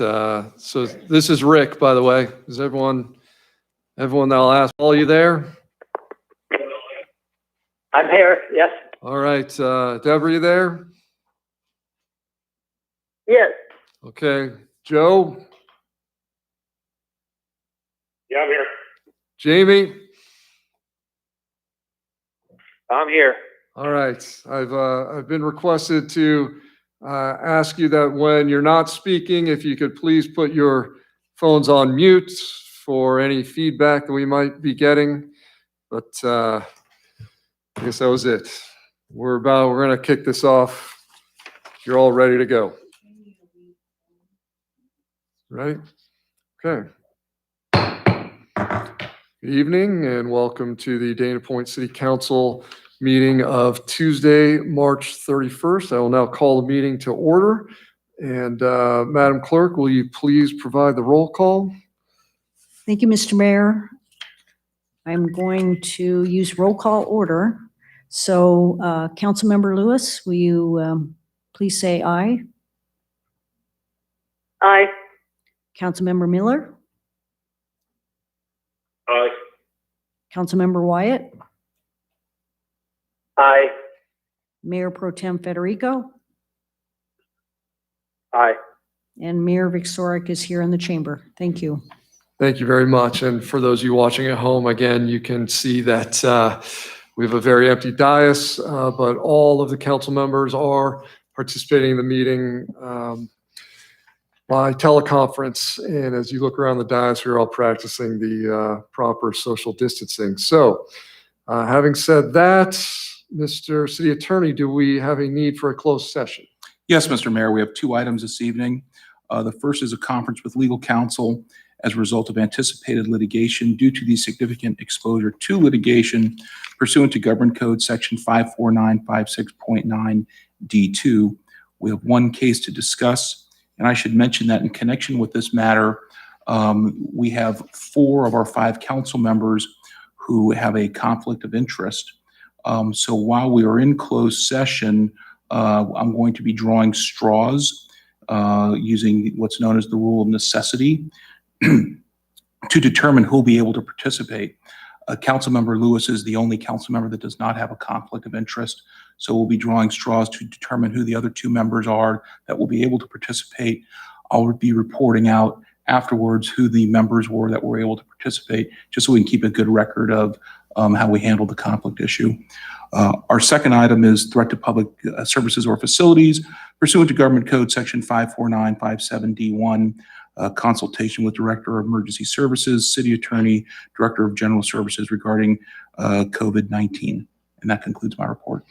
So this is Rick, by the way. Is everyone that'll ask, are you there? I'm here, yes. All right. Deborah, you there? Yes. Okay. Joe? Yeah, I'm here. Jamie? I'm here. All right. I've been requested to ask you that when you're not speaking, if you could please put your phones on mute for any feedback that we might be getting. But I guess that was it. We're going to kick this off. You're all ready to go. Ready? Okay. Good evening and welcome to the Dana Point City Council meeting of Tuesday, March 31st. I will now call the meeting to order. And Madam Clerk, will you please provide the roll call? Thank you, Mr. Mayor. I'm going to use roll call order. So Councilmember Lewis, will you please say aye? Aye. Councilmember Miller? Aye. Councilmember Wyatt? Aye. Mayor Pro Tem Federico? Aye. And Mayor Victoric is here in the chamber. Thank you. Thank you very much. And for those of you watching at home, again, you can see that we have a very empty dais, but all of the council members are participating in the meeting by teleconference. And as you look around the dais, we're all practicing the proper social distancing. So having said that, Mr. City Attorney, do we have a need for a closed session? Yes, Mr. Mayor, we have two items this evening. The first is a conference with legal counsel as a result of anticipated litigation due to the significant exposure to litigation pursuant to Government Code Section 54956.9 D2. We have one case to discuss, and I should mention that in connection with this matter, we have 4 of our 5 council members who have a conflict of interest. So while we are in closed session, I'm going to be drawing straws using what's known as the rule of necessity to determine who'll be able to participate. Councilmember Lewis is the only council member that does not have a conflict of interest. So we'll be drawing straws to determine who the other 2 members are that will be able to participate. I'll be reporting out afterwards who the members were that were able to participate, just so we can keep a good record of how we handled the conflict issue. Our second item is threat to public services or facilities pursuant to Government Code Section 54957D1, consultation with Director of Emergency Services, City Attorney, Director of General Services regarding COVID-19. And that concludes my report.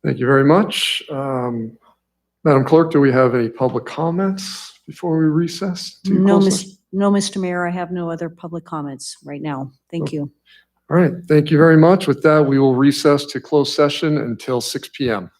Thank you very much. Madam Clerk, do we have any public comments before we recess? No, Mr. Mayor, I have no other public comments right now. Thank you. All right. Thank you very much. With that, we will recess to closed session until 6 p.m.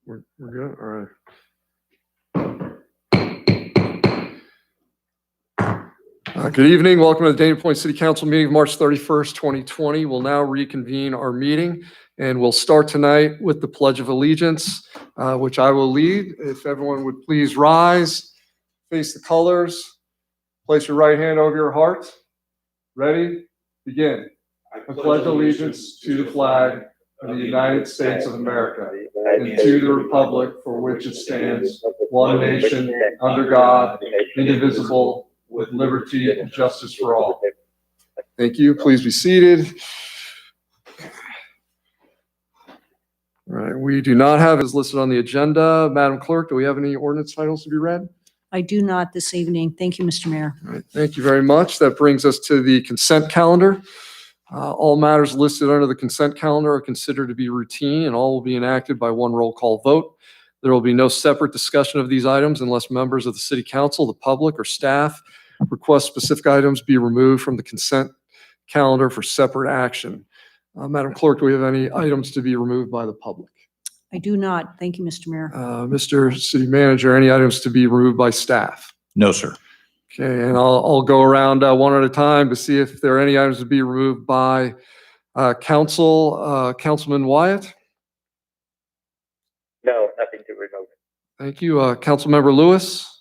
We're good, all right. Good evening. Welcome to the Dana Point City Council meeting of March 31st, 2020. We'll now reconvene our meeting, and we'll start tonight with the Pledge of Allegiance, which I will lead. If everyone would please rise, face the colors, place your right hand over your heart. Ready? Begin. I pledge allegiance to the flag of the United States of America and to the republic for which it stands, one nation, under God, indivisible, with liberty and justice for all. Thank you. Please be seated. All right, we do not have as listed on the agenda. Madam Clerk, do we have any ordinance titles to be read? I do not this evening. Thank you, Mr. Mayor. All right, thank you very much. That brings us to the consent calendar. All matters listed under the consent calendar are considered to be routine, and all will be enacted by one roll call vote. There will be no separate discussion of these items unless members of the City Council, the public, or staff request specific items be removed from the consent calendar for separate action. Madam Clerk, do we have any items to be removed by the public? I do not. Thank you, Mr. Mayor. Mr. City Manager, any items to be removed by staff? No, sir. Okay, and I'll go around one at a time to see if there are any items to be removed by council. Councilman Wyatt? No, nothing to remove. Thank you. Councilmember Lewis?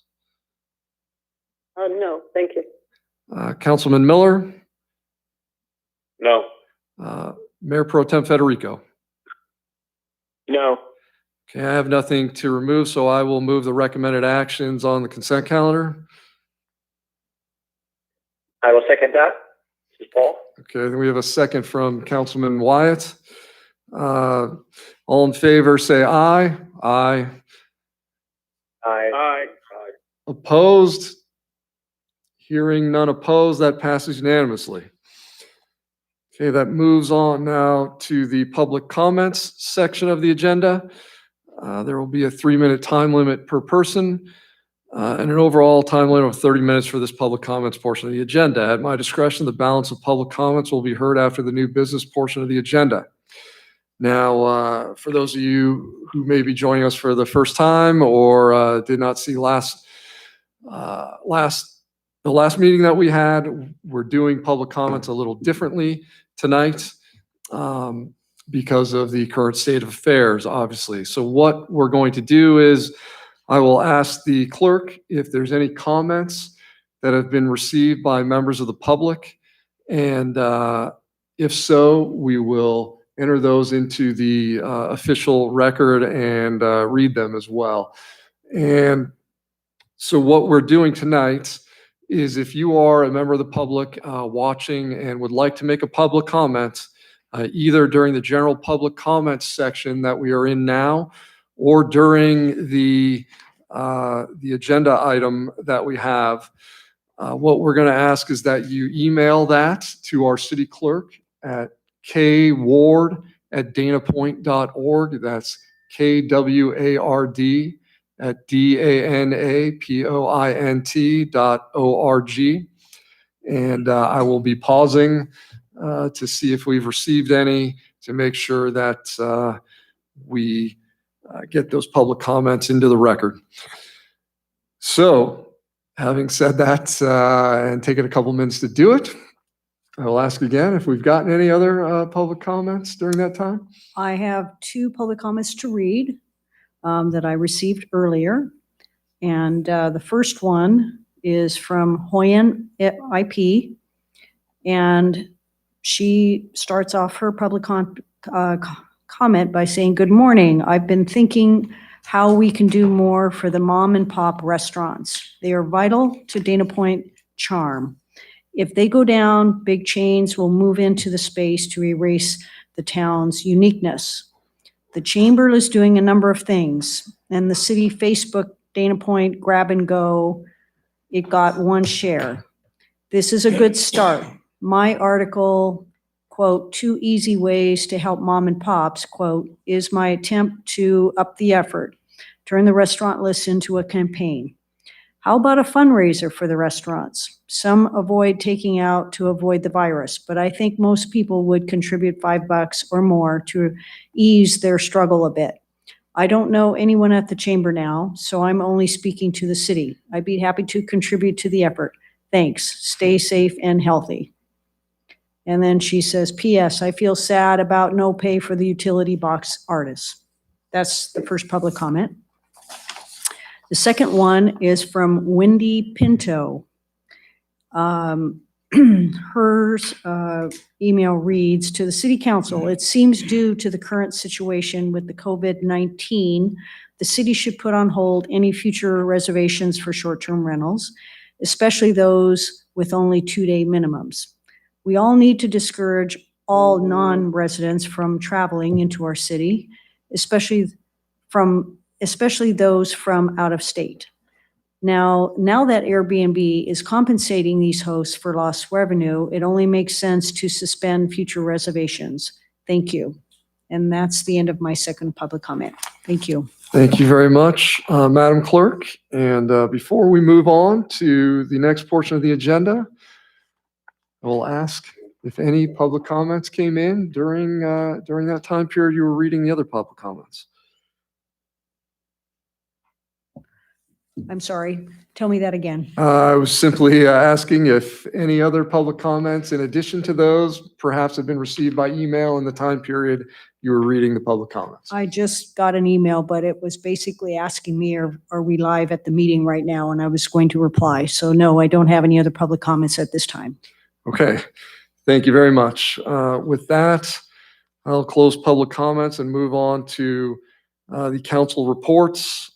No, thank you. Councilman Miller? No. Mayor Pro Tem Federico? No. Okay, I have nothing to remove, so I will move the recommended actions on the consent calendar. I will second that. This is Paul. Okay, then we have a second from Councilman Wyatt. All in favor, say aye. Aye. Aye. Opposed? Hearing none opposed, that passes unanimously. Okay, that moves on now to the public comments section of the agenda. There will be a 3-minute time limit per person and an overall time limit of 30 minutes for this public comments portion of the agenda. At my discretion, the balance of public comments will be heard after the new business portion of the agenda. Now, for those of you who may be joining us for the first time or did not see the last meeting that we had, we're doing public comments a little differently tonight because of the current state of affairs, obviously. So what we're going to do is I will ask the clerk if there's any comments that have been received by members of the public. And if so, we will enter those into the official record and read them as well. And so what we're doing tonight is if you are a member of the public watching and would like to make a public comment, either during the general public comments section that we are in now, or during the agenda item that we have, what we're going to ask is that you email that to our city clerk at kward@danapoint.org. That's KWARD@DANAPOINT.org. And I will be pausing to see if we've received any to make sure that we get those public comments into the record. So, having said that, and taken a couple minutes to do it, I will ask again if we've gotten any other public comments during that time. I have 2 public comments to read that I received earlier. And the first one is from Hoyen IP. And she starts off her public comment by saying, "Good morning. I've been thinking how we can do more for the mom and pop restaurants. They are vital to Dana Point charm. If they go down, big chains will move into the space to erase the town's uniqueness. The chamber is doing a number of things, and the city Facebook Dana Point grab and go, it got 1 share. This is a good start. My article, quote, 2 easy ways to help mom and pops, quote, is my attempt to up the effort, turn the restaurant list into a campaign. How about a fundraiser for the restaurants? Some avoid taking out to avoid the virus, but I think most people would contribute $5 or more to ease their struggle a bit. I don't know anyone at the chamber now, so I'm only speaking to the city. I'd be happy to contribute to the effort. Thanks. Stay safe and healthy. And then she says, P.S. I feel sad about no pay for the utility box artists. That's the first public comment. The second one is from Wendy Pinto. Her email reads, to the City Council, it seems due to the current situation with the COVID-19, the city should put on hold any future reservations for short-term rentals, especially those with only 2-day minimums. We all need to discourage all non-residents from traveling into our city, especially those from out of state. Now that Airbnb is compensating these hosts for lost revenue, it only makes sense to suspend future reservations. Thank you. And that's the end of my second public comment. Thank you. Thank you very much, Madam Clerk. And before we move on to the next portion of the agenda, I will ask if any public comments came in during that time period you were reading the other public comments. I'm sorry. Tell me that again. I was simply asking if any other public comments in addition to those perhaps have been received by email in the time period you were reading the public comments. I just got an email, but it was basically asking me, are we live at the meeting right now? And I was going to reply. So no, I don't have any other public comments at this time. Okay, thank you very much. With that, I'll close public comments and move on to the council reports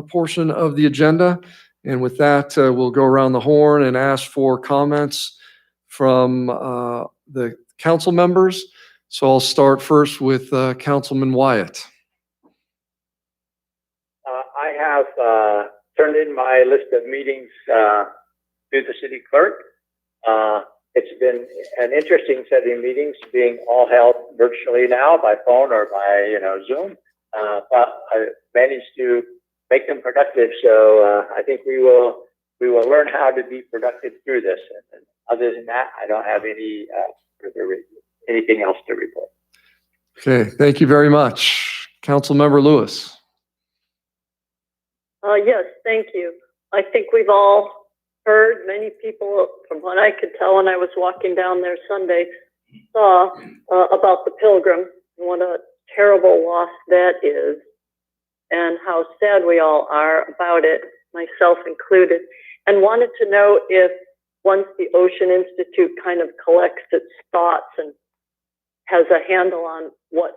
portion of the agenda. And with that, we'll go around the horn and ask for comments from the council members. So I'll start first with Councilman Wyatt. I have turned in my list of meetings to the city clerk. It's been an interesting setting of meetings, being all held virtually now by phone or by Zoom. But I managed to make them productive. So I think we will learn how to be productive through this. And other than that, I don't have anything else to report. Okay, thank you very much. Councilmember Lewis. Yes, thank you. I think we've all heard, many people, from what I could tell when I was walking down there Sunday, saw about the Pilgrim, and what a terrible loss that is, and how sad we all are about it, myself included, and wanted to know if once the Ocean Institute kind of collects its thoughts and has a handle on what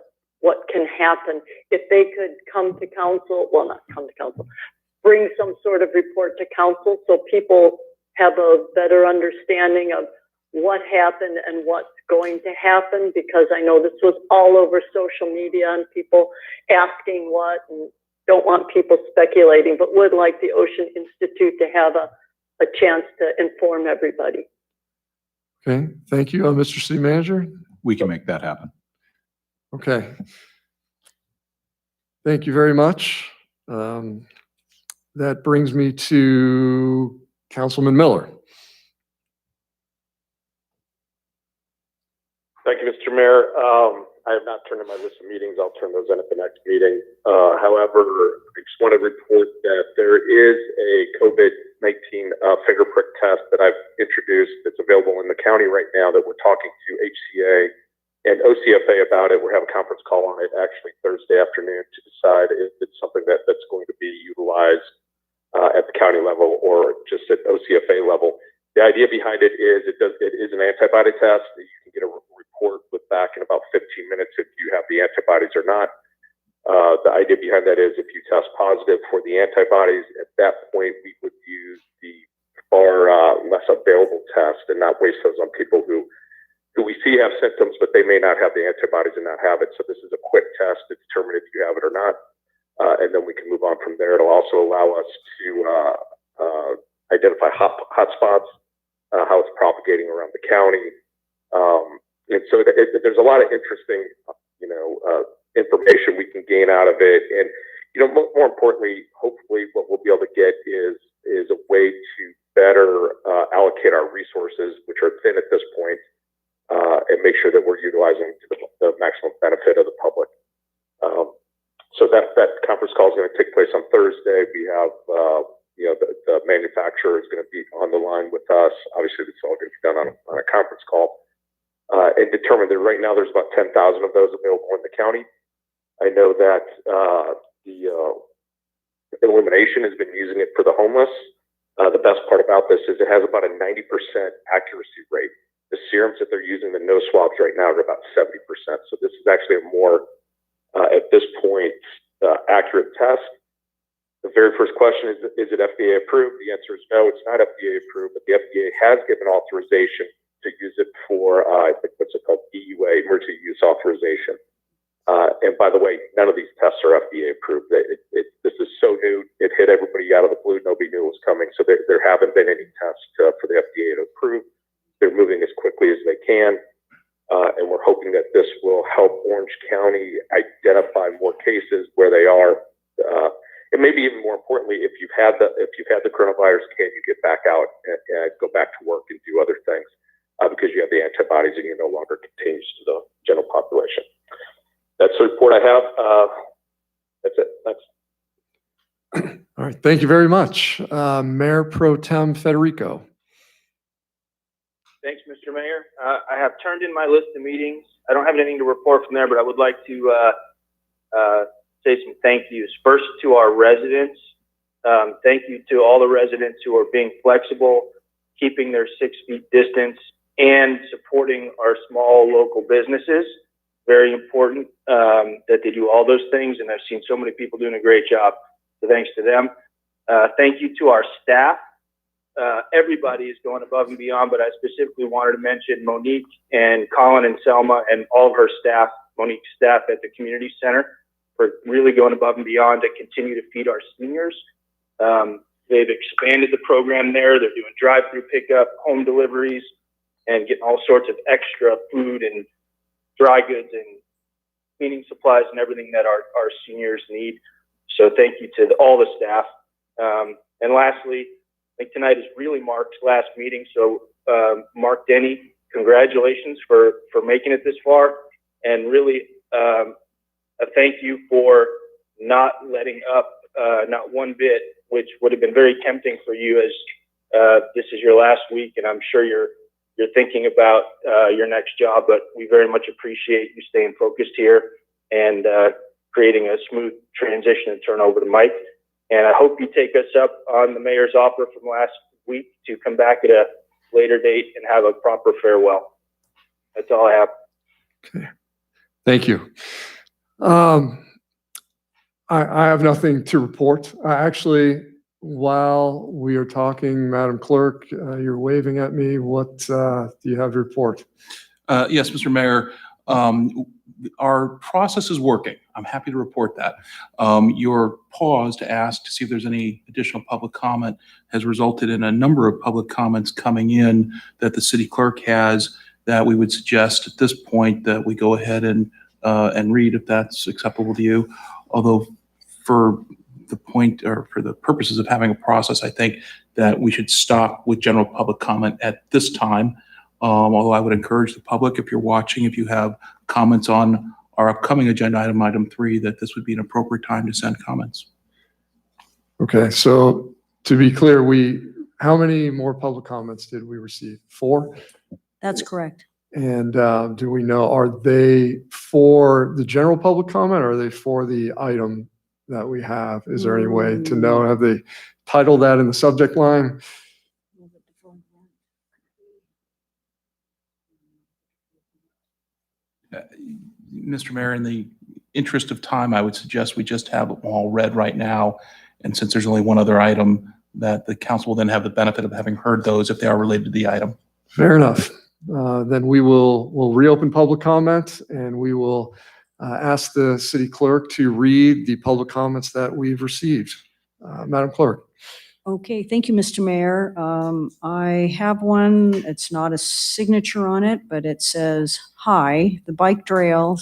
can happen, if they could come to council, well, not come to council, bring some sort of report to council so people have a better understanding of what happened and what's going to happen, because I know this was all over social media and people asking what, and don't want people speculating, but would like the Ocean Institute to have a chance to inform everybody. Okay, thank you. Mr. City Manager? We can make that happen. Okay. Thank you very much. That brings me to Councilman Miller. Thank you, Mr. Mayor. I have not turned in my list of meetings. I'll turn those in at the next meeting. However, I just want to report that there is a COVID-19 finger prick test that I've introduced that's available in the county right now that we're talking to HCA and OCFA about it. We're having a conference call on it actually Thursday afternoon to decide if it's something that's going to be utilized at the county level or just at OCFA level. The idea behind it is it is an antibody test that you can get a report with back in about 15 minutes if you have the antibodies or not. The idea behind that is if you test positive for the antibodies, at that point we would use the far less available test and not waste those on people who we see have symptoms, but they may not have the antibodies and not have it. So this is a quick test to determine if you have it or not. And then we can move on from there. It'll also allow us to identify hotspots, how it's propagating around the county. And so there's a lot of interesting, information we can gain out of it. And, more importantly, hopefully what we'll be able to get is a way to better allocate our resources, which are thin at this point, and make sure that we're utilizing to the maximum benefit of the public. So that conference determined that right now there's about 10,000 of those available in the county. I know that the Illumination has been using it for the homeless. The best part about this is it has about a 90% accuracy rate. The serums that they're using, the nose swabs right now, are about 70%. So this is actually a more, at this point, accurate test. The very first question is it FDA approved? The answer is no, it's not FDA approved, but the FDA has given authorization to use it for, I think, what's it called, EUA, emergency use authorization. And by the way, none of these tests are FDA approved. This is so new, it hit everybody out of the blue. Nobody knew it was coming. So there haven't been any tests for the FDA to approve. They're moving as quickly as they can. And we're hoping that this will help Orange County identify more cases where they are. And maybe even more importantly, if you've had the coronavirus, can you get back out and go back to work and do other things because you have the antibodies and you're no longer contagious to the general population. That's the report I have. That's it. Thanks. All right, thank you very much. Mayor Pro Tem Federico. Thanks, Mr. Mayor. I have turned in my list of meetings. I don't have anything to report from there, but I would like to say some thank yous. First, to our residents. Thank you to all the residents who are being flexible, keeping their 6 feet distance, and supporting our small local businesses. Very important that they do all those things, and I've seen so many people doing a great job. So thanks to them. Thank you to our staff. Everybody is going above and beyond, but I specifically wanted to mention Monique and Colin and Selma and all of her staff, Monique's staff at the community center, for really going above and beyond to continue to feed our seniors. They've expanded the program there. They're doing drive-through pickup, home deliveries, and getting all sorts of extra food and dry goods and cleaning supplies and everything that our seniors need. So thank you to all the staff. And lastly, I think tonight is really Mark's last meeting. So Mark Denny, congratulations for making it this far. And really a thank you for not letting up, not one bit, which would have been very tempting for you as this is your last week. And I'm sure you're thinking about your next job, but we very much appreciate you staying focused here and creating a smooth transition and turn over to Mike. And I hope you take us up on the mayor's offer from last week to come back at a later date and have a proper farewell. That's all I have. Okay, thank you. I have nothing to report. Actually, while we are talking, Madam Clerk, you're waving at me. What do you have to report? Yes, Mr. Mayor, our process is working. I'm happy to report that. Your pause to ask to see if there's any additional public comment has resulted in a number of public comments coming in that the city clerk has that we would suggest at this point that we go ahead and read if that's acceptable to you. Although for the point or for the purposes of having a process, I think that we should stop with general public comment at this time. Although I would encourage the public, if you're watching, if you have comments on our upcoming agenda item 3, that this would be an appropriate time to send comments. Okay, so to be clear, how many more public comments did we receive? 4? That's correct. And do we know, are they for the general public comment or are they for the item that we have? Is there any way to know? Have they titled that in the subject line? Mr. Mayor, in the interest of time, I would suggest we just have them all read right now. And since there's only one other item, that the council will then have the benefit of having heard those if they are related to the item. Fair enough. Then we'll reopen public comment and we will ask the city clerk to read the public comments that we've received. Madam Clerk. Okay, thank you, Mr. Mayor. I have one. It's not a signature on it, but it says, "Hi, the bike trail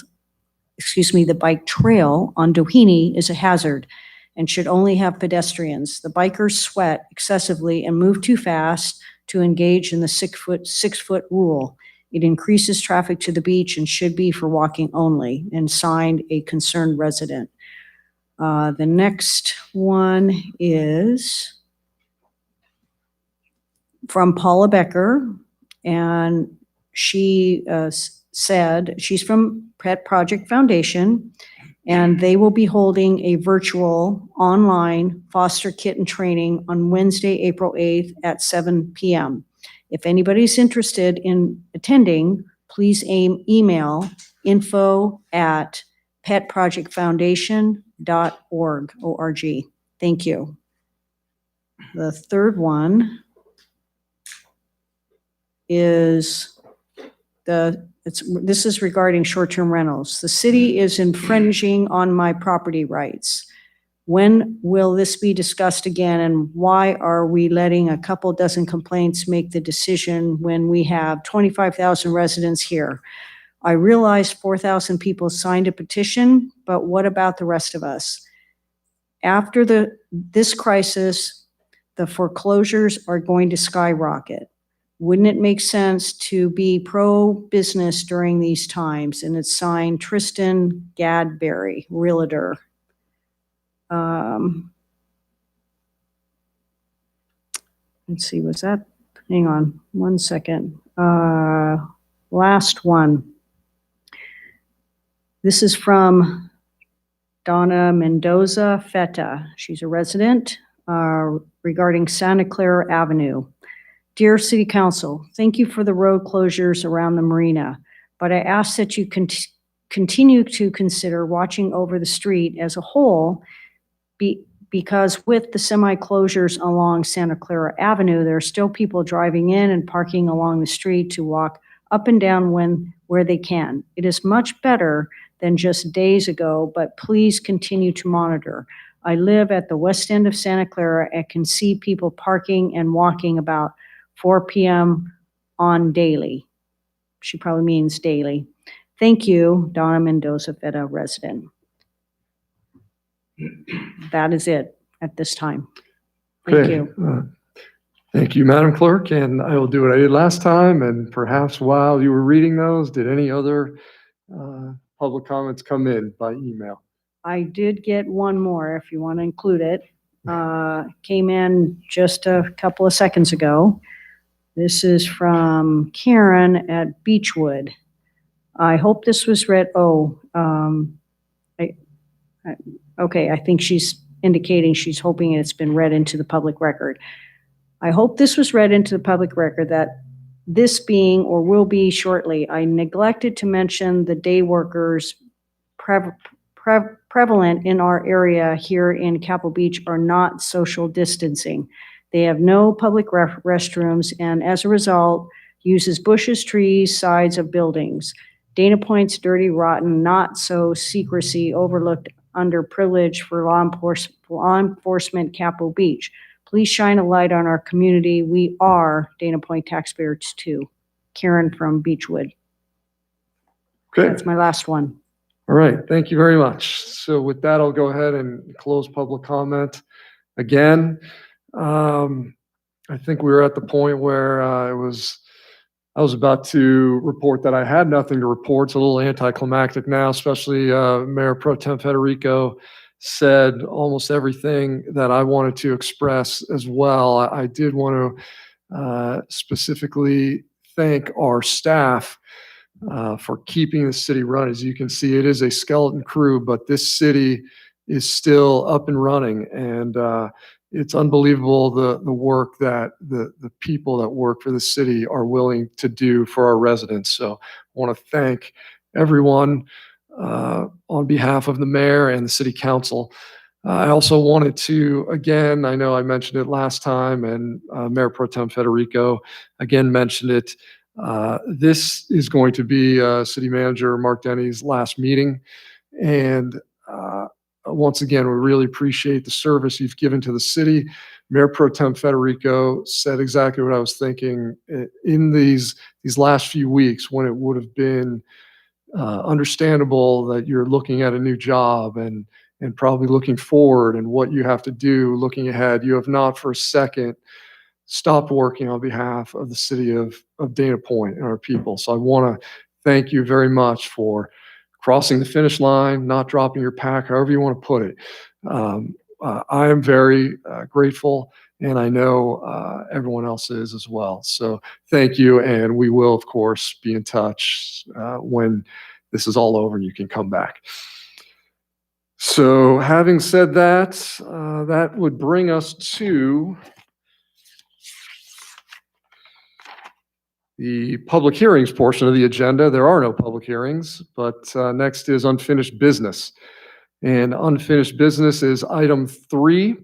on Doheny is a hazard and should only have pedestrians. The bikers sweat excessively and move too fast to engage in the 6-foot rule. It increases traffic to the beach and should be for walking only," and signed a concerned resident. The next one is from Paula Becker, and she said, she's from Pet Project Foundation, and they will be holding a virtual online foster kitten training on Wednesday, April 8th at 7 p.m. If anybody's interested in attending, please email info@petprojectfoundation.org, O-R-G. Thank you. The third one is this is regarding short-term rentals. The city is infringing on my property rights. When will this be discussed again, and why are we letting a couple dozen complaints make the decision when we have 25,000 residents here? I realize 4,000 people signed a petition, but what about the rest of us? After this crisis, the foreclosures are going to skyrocket. Wouldn't it make sense to be pro-business during these times? And it's signed Tristan Gadberry, Realtor. Let's see, was that, hang on 1 second. Last one. This is from Donna Mendoza Feta. She's a resident regarding Santa Clara Avenue. Dear City Council, thank you for the road closures around the marina, but I ask that you continue to consider watching over the street as a whole because with the semi-closures along Santa Clara Avenue, there are still people driving in and parking along the street to walk up and down where they can. It is much better than just days ago, but please continue to monitor. I live at the west end of Santa Clara and can see people parking and walking about 4 p.m. on daily. She probably means daily. Thank you, Donna Mendoza Feta, resident. That is it at this time. Thank Okay, you. Thank you, Madam Clerk, and I will do what I did last time, and perhaps while you were reading those, did any other public comments come in by email? I did get one more, if you want to include it. Came in just a couple of seconds ago. This is from Karen at Beechwood. I hope this was read, okay, I think she's indicating she's hoping it's been read into the public record. I hope this was read into the public record that this being or will be shortly, I neglected to mention the day workers prevalent in our area here in Capitol Beach are not social distancing. They have no public restrooms and as a result uses bushes, trees, sides of buildings. Dana Point's dirty, rotten, not so secrecy overlooked underprivileged for law enforcement Capitol Beach. Please shine a light on our community. We are Dana Point taxpayers too. Karen from Beechwood. Okay. That's my last one. All right, thank you very much. So with that, I'll go ahead and close public comment. Again, I think we were at the point where I was about to report that I had nothing to report. It's a little anticlimactic now, especially Mayor Pro Tem Federico said almost everything that I wanted to express as well. I did want to specifically thank our staff for keeping the city running. As you can see, it is a skeleton crew, but this city is still up and running. And it's unbelievable the work that the people that work for the city are willing to do for our residents. So I want to thank everyone on behalf of the mayor and the city council. I also wanted to, again, I know I mentioned it last time and Mayor Pro Tem Federico again mentioned it. This is going to be City Manager Mark Denny's last meeting. And once again, we really appreciate the service you've given to the city. Mayor Pro Tem Federico said exactly what I was thinking in these last few weeks when it would have been understandable that you're looking at a new job and probably looking forward and what you have to do looking ahead. You have not for a second stopped working on behalf of the city of Dana Point and our people. So I want to thank you very much for crossing the finish line, not dropping your pack, however you want to put it. I am very grateful and I know everyone else is as well. So thank you, and we will, of course, be in touch when this is all over and you can come back. So having said that, that would bring us to the public hearings portion of the agenda. There are no public hearings, but next is unfinished business. And unfinished business is item 3.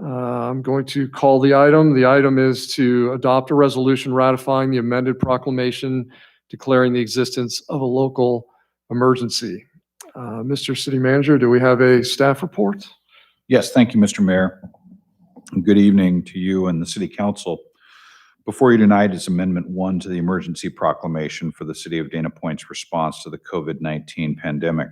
I'm going to call the item. The item is to adopt a resolution ratifying the amended proclamation declaring the existence of a local emergency. Mr. City Manager, do we have a staff report? Yes, thank you, Mr. Mayor. Good evening to you and the City Council. Before you tonight is Amendment 1 to the emergency proclamation for the City of Dana Point's response to the COVID-19 pandemic.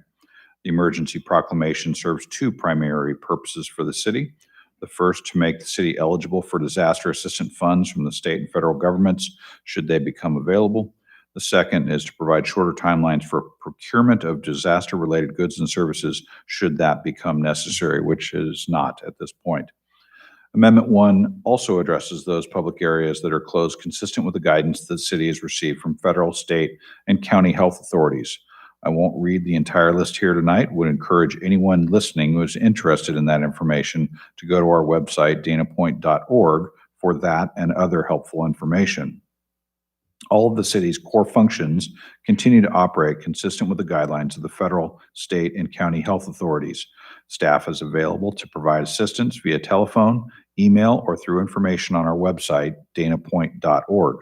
The emergency proclamation serves 2 primary purposes for the city. The first, to make the city eligible for disaster assistance funds from the state and federal governments should they become available. The second is to provide shorter timelines for procurement of disaster-related goods and services should that become necessary, which is not at this point. Amendment 1 also addresses those public areas that are closed consistent with the guidance that the city has received from federal, state, and county health authorities. I won't read the entire list here tonight. Would encourage anyone listening who is interested in that information to go to our website, danapoint.org, for that and other helpful information. All of the city's core functions continue to operate consistent with the guidelines of the federal, state, and county health authorities. Staff is available to provide assistance via telephone, email, or through information on our website, danapoint.org.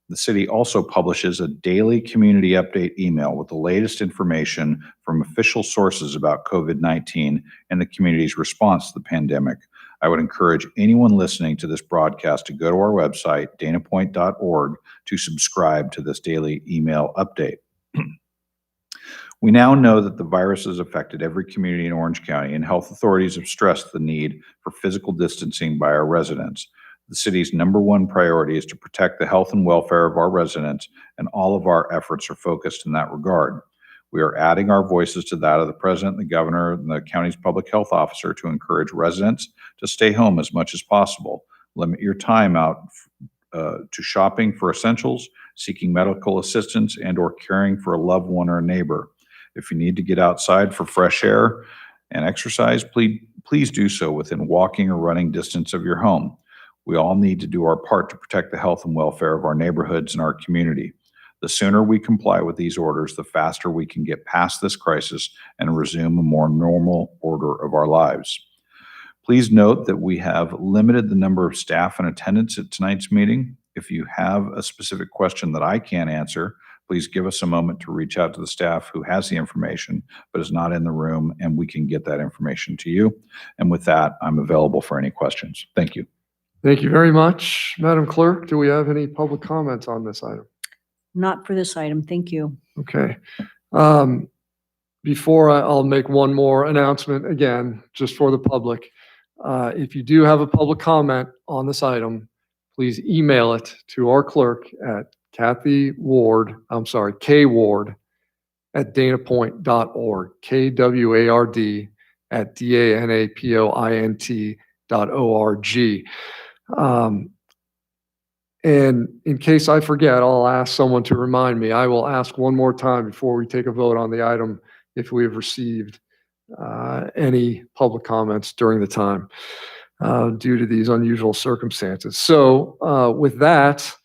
The city also publishes a daily community update email with the latest information from official sources about COVID-19 and the community's response to the pandemic. I would encourage anyone listening to this broadcast to go to our website, danapoint.org, to subscribe to this daily email update. We now know that the virus has affected every community in Orange County, and health authorities have stressed the need for physical distancing by our residents. The city's #1 priority is to protect the health and welfare of our residents, and all of our efforts are focused in that regard. We are adding our voices to that of the president, the governor, and the county's public health officer to encourage residents to stay home as much as possible. Limit your time out to shopping for essentials, seeking medical assistance, and/or caring for a loved one or a neighbor. If you need to get outside for fresh air and exercise, please do so within walking or running distance of your home. We all need to do our part to protect the health and welfare of our neighborhoods and our community. The sooner we comply with these orders, the faster we can get past this crisis and resume a more normal order of our lives. Please note that we have limited the number of staff in attendance at tonight's meeting. If you have a specific question that I can't answer, please give us a moment to reach out to the staff who has the information but is not in the room, and we can get that information to you. And with that, I'm available for any questions. Thank you. Thank you very much. Madam Clerk, do we have any public comments on this item? Not for this item, thank you. Okay. Before I'll make one more announcement, again, just for the public. If you do have a public comment on this item, please email it to our clerk at kward at danapoint.org, KWARD at DANAPOINT.org. And in case I forget, I'll ask someone to remind me. I will ask one more time before we take a vote on the item if we have received any public comments during the time due to these unusual circumstances. So with that,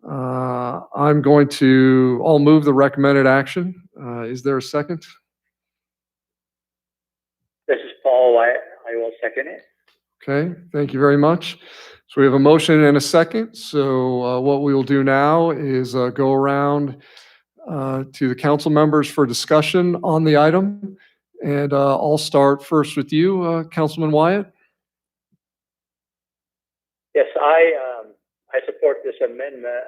I'll move the recommended action. Is there a second? This is Paul. I will second it. Okay, thank you very much. So we have a motion and a second. So what we will do now is go around to the council members for discussion on the item. And I'll start first with you, Councilman Wyatt. Yes, I support this amendment.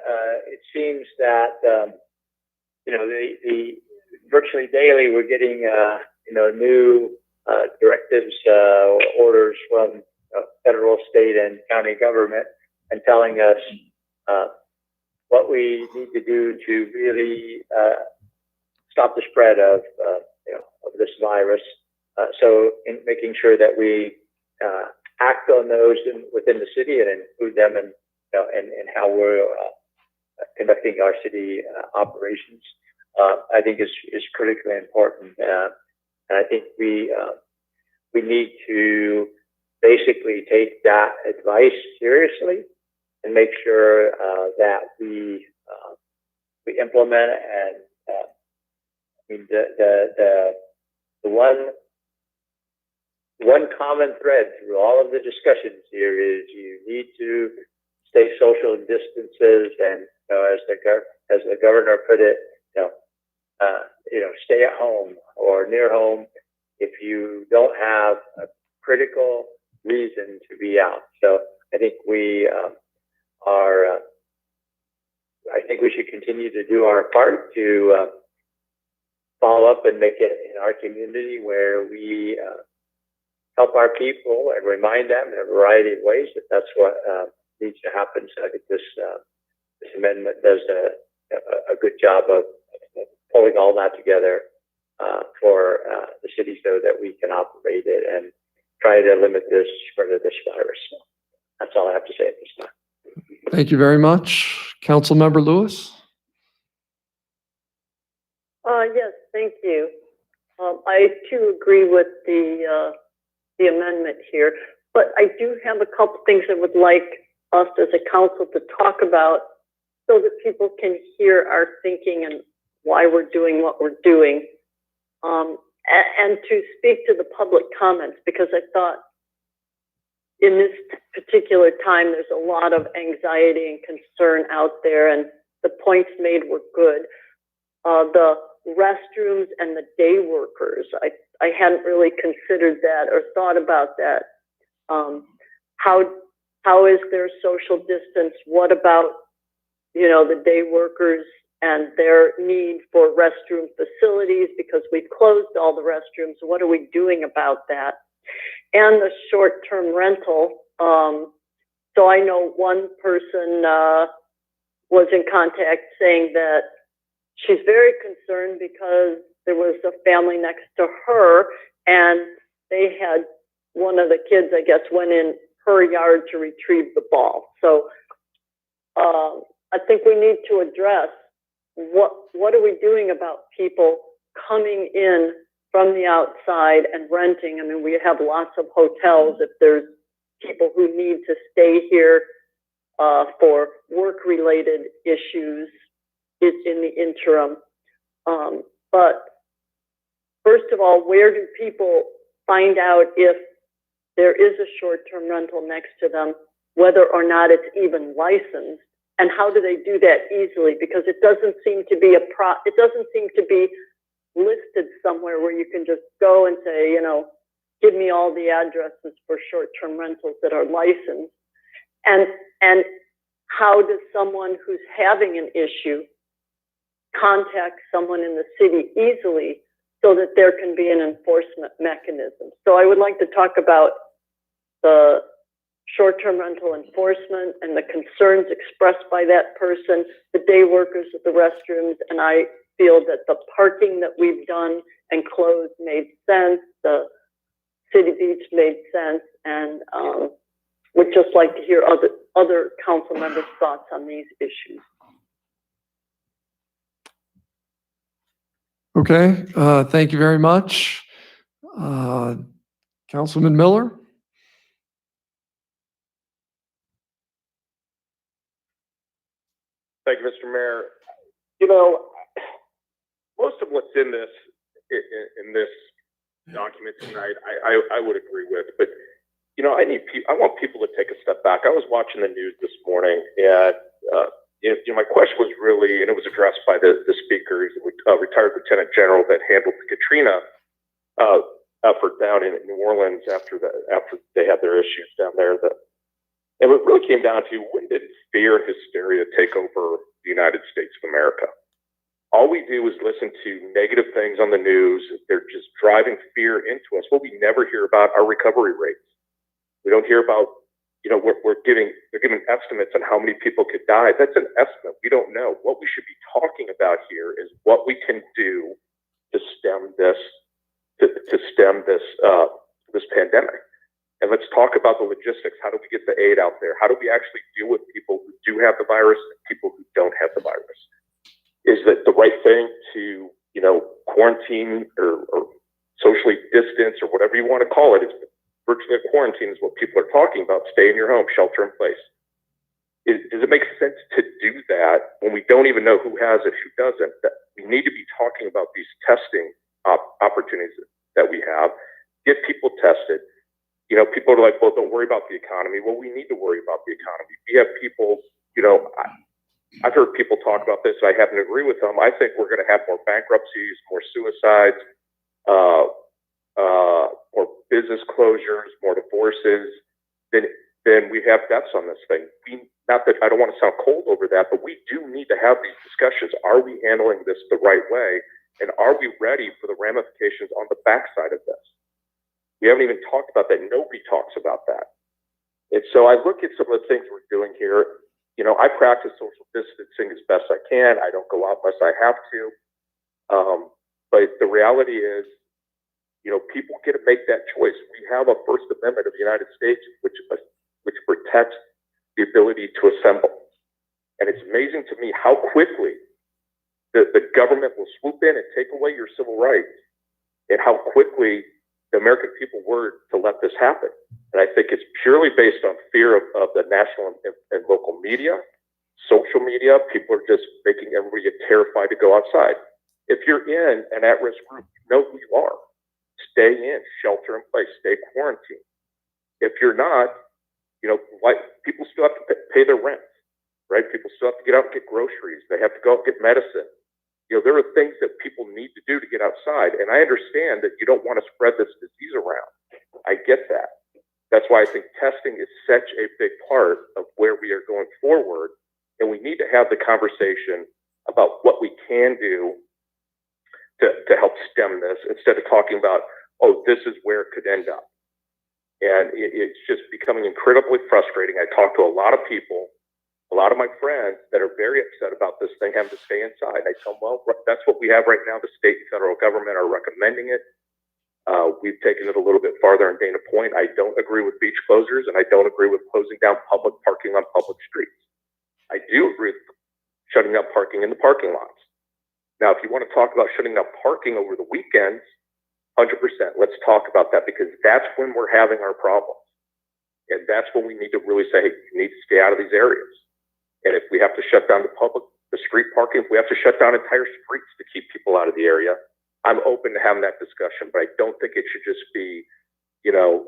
It seems that, the virtually daily we're getting, new directives, orders from federal, state, and county government and telling us what we need to do to really stop the spread of this virus. So in making sure that we act on those within the city and include them in, in how we're conducting our city operations, I think is critically important. And I think we need to basically take that advice seriously and make sure that we implement it. And I mean, the one common thread through all of the discussions here is you need to stay social distances, and as the governor put it, stay at home or near home if you don't have a critical reason to be out. So I think we I think we should continue to do our part to follow up and make it in our community where we help our people and remind them in a variety of ways that that's what needs to happen. So I think this amendment does a good job of pulling all that together for the city so that we can operate it and try to limit the spread of this virus. So that's all I have to say at this time. Thank you very much. Councilmember Lewis? Yes, thank you. I too agree with the amendment here, but I do have a couple things I would like us as a council to talk about so that people can hear our thinking and why we're doing what we're doing. And to speak to the public comments, because I thought in this particular time, there's a lot of anxiety and concern out there, and the points made were good. The restrooms and the day workers, I hadn't really considered that or thought about that. How is there social distance? What about, the day workers and their need for restroom facilities, because we've closed all the restrooms? What are we doing about that? And the short-term rental. So I know one person was in contact saying that she's very concerned because there was a family next to her and they had one of the kids, I guess, went in her yard to retrieve the ball. So I think we need to address what are we doing about people coming in from the outside and renting. I mean, we have lots of hotels. If there's people who need to stay here for work-related issues in the interim. But first of all, where do people find out if there is a short-term rental next to them, whether or not it's even licensed? And how do they do that easily? Because it doesn't seem to be it doesn't seem to be listed somewhere where you can just go and say, give me all the addresses for short-term rentals that are licensed. And how does someone who's having an issue contact someone in the city easily so that there can be an enforcement mechanism? So I would like to talk about the short-term rental enforcement and the concerns expressed by that person, the day workers at the restrooms, and I feel that the parking that we've done and closed made sense, the City Beach made sense, and would just like to hear other council members' thoughts on these issues. Okay, thank you very much. Councilman Miller? Thank you, Mr. Mayor. Most of what's in this document tonight, I would agree with, but I want people to take a step back. I was watching the news this morning, and my question was really, and it was addressed by the speaker, retired lieutenant general that handled the Katrina effort down in New Orleans after they had their issues down there. And it really came down to, when did fear and hysteria take over the United States of America? All we do is listen to negative things on the news. They're just driving fear into us. What we never hear about are recovery rates. We don't hear about, they're giving estimates on how many people could die. That's an estimate. We don't know. What we should be talking about here is what we can do to stem this pandemic. And let's talk about the logistics. How do we get the aid out there? How do we actually deal with people who do have the virus and people who don't have the virus? Is it the right thing to, quarantine or socially distance or whatever you want to call it? It's virtually a quarantine is what people are talking about. Stay in your home, shelter in place. Does it make sense to do that when we don't even know who has it, who doesn't? That we need to be talking about these testing opportunities that we have. Get people tested. People are like, well, don't worry about the economy. Well, we need to worry about the economy. We have people, I've heard people talk about this. I happen to agree with them. I think we're going to have more bankruptcies, more suicides, more business closures, more divorces than we have deaths on this thing. Not that I don't want to sound cold over that, but we do need to have these discussions. Are we handling this the right way? And are we ready for the ramifications on the backside of this? We haven't even talked about that. Nobody talks about that. And so I look at some of the things we're doing here. I practice social distancing as best I can. I don't go out unless I have to. But the reality is, people get to make that choice. We have a First Amendment of the United States, which protects the ability to assemble. And it's amazing to me how quickly the government will swoop in and take away your civil rights, and how quickly the American people were to let this happen. And I think it's purely based on fear of the national and local media, social media. People are just making everybody terrified to go outside. If you're in an at-risk group, you know who you are. Stay in, shelter in place, stay quarantined. If you're not, people still have to pay their rent, right? People still have to get out and get groceries. They have to go out and get medicine. There are things that people need to do to get outside. And I understand that you don't want to spread this disease around. I get that. That's why I think testing is such a big part of where we are going forward. And we need to have the conversation about what we can do to help stem this, instead of talking about, oh, this is where it could end up. And it's just becoming incredibly frustrating. I talk to a lot of people, a lot of my friends that are very upset about this thing having to stay inside. I tell them, well, that's what we have right now. The state and federal government are recommending it. We've taken it a little bit farther in Dana Point. I don't agree with beach closures, and I don't agree with closing down public parking on public streets. I do agree with shutting down parking in the parking lots. Now, if you want to talk about shutting down parking over the weekends, 100%, let's talk about that, because that's when we're having our problems. And that's when we need to really say, hey, you need to stay out of these areas. And if we have to shut down the street parking, if we have to shut down entire streets to keep people out of the area, I'm open to having that discussion, but I don't think it should just be, a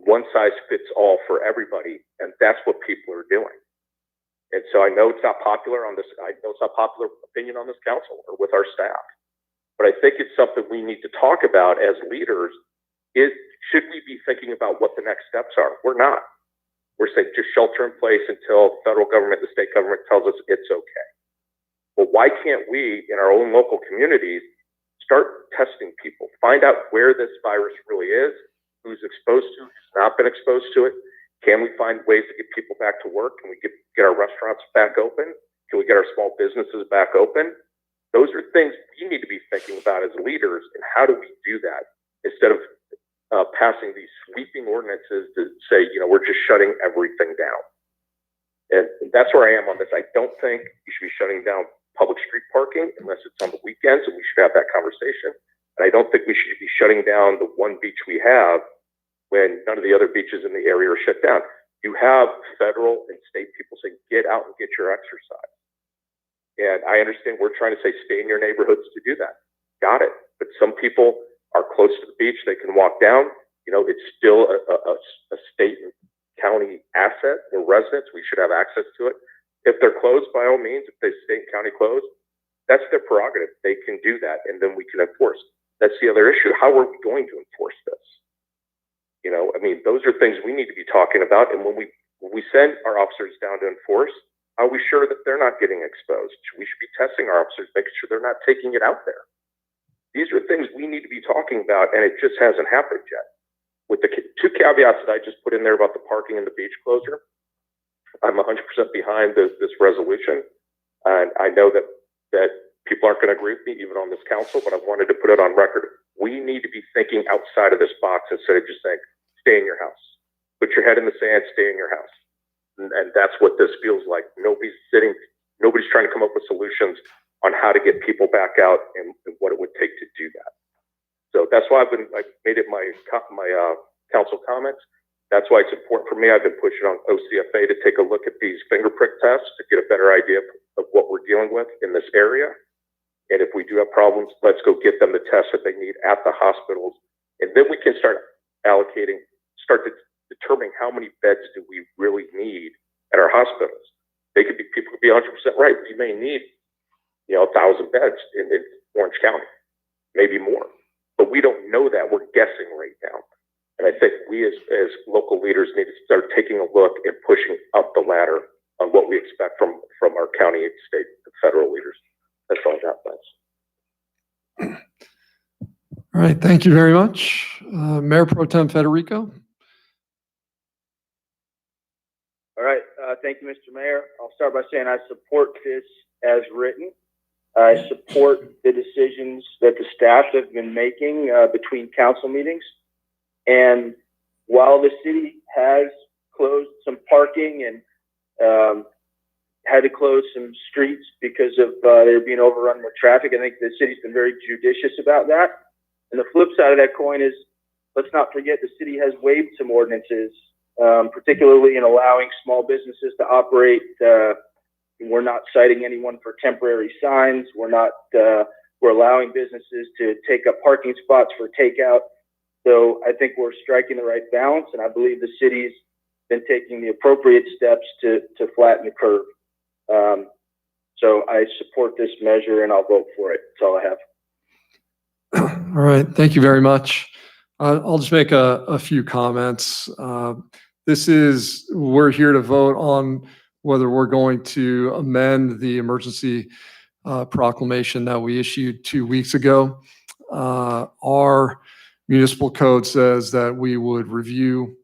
one size fits all for everybody. And that's what people are doing. And so I know it's not popular on this. I know it's not popular opinion on this council or with our staff, but I think it's something we need to talk about as leaders. Should we be thinking about what the next steps are? We're not. We're saying just shelter in place until federal government, the state government tells us it's okay. Well, why can't we in our own local communities start testing people, find out where this virus really is, who's exposed to it, who's not been exposed to it? Can we find ways to get people back to work? Can we get our restaurants back open? Can we get our small businesses back open? Those are things we need to be thinking about as leaders, and how do we do that instead of passing these sweeping ordinances to say, we're just shutting everything down. And that's where I am on this. I don't think you should be shutting down public street parking unless it's on the weekends, and we should have that conversation. And I don't think we should be shutting down the one beach we have when none of the other beaches in the area are shut down. You have federal and state people saying, get out and get your exercise. And I understand we're trying to say, stay in your neighborhoods to do that. Got it. But some people are close to the beach. They can walk down. It's still a state and county asset. We're residents. We should have access to it. If they're closed, by all means, if they state and county closed, that's their prerogative. They can do that, and then we can enforce. That's the other issue. How are we going to enforce this? Those are things we need to be talking about. And when we send our officers down to enforce, are we sure that they're not getting exposed? We should be testing our officers, making sure they're not taking it out there. These are things we need to be talking about, and it just hasn't happened yet. With the two caveats that I just put in there about the parking and the beach closure, I'm 100% behind this resolution. And I know that people aren't going to agree with me, even on this council, but I wanted to put it on record. We need to be thinking outside of this box instead of just saying, stay in your house. Put your head in the sand, stay in your house. And that's what this feels like. Nobody's trying to come up with solutions on how to get people back out and what it would take to do that. So that's why I made it my council comments. That's why it's important for me. I've been pushing on OCFA to take a look at these finger prick tests to get a better idea of what we're dealing with in this area. And if we do have problems, let's go get them the tests that they need at the hospitals. And then we can start determining how many beds do we really need at our hospitals. People could be 100% right. You may need, 1,000 beds in Orange County, maybe more. But we don't know that. We're guessing right now. And I think we as local leaders need to start taking a look and pushing up the ladder on what we expect from our county, state, and federal leaders. That's all I got. Thanks. All right, thank you very much. Mayor Pro Tem Federico. All right, thank you, Mr. Mayor. I'll start by saying I support this as written. I support the decisions that the staff have been making between council meetings. And while the city has closed some parking and had to close some streets because of they're being overrun with traffic, I think the city's been very judicious about that. And the flip side of that coin is, let's not forget the city has waived some ordinances, particularly in allowing small businesses to operate. We're not citing anyone for temporary signs. We're allowing businesses to take up parking spots for takeout. So I think we're striking the right balance, and I believe the city's been taking the appropriate steps to flatten the curve. So I support this measure, and I'll vote for it. That's all I have. All right, thank you very much. I'll just make a few comments. We're here to vote on whether we're going to amend the emergency proclamation that we issued 2 weeks ago. Our municipal code says that we would review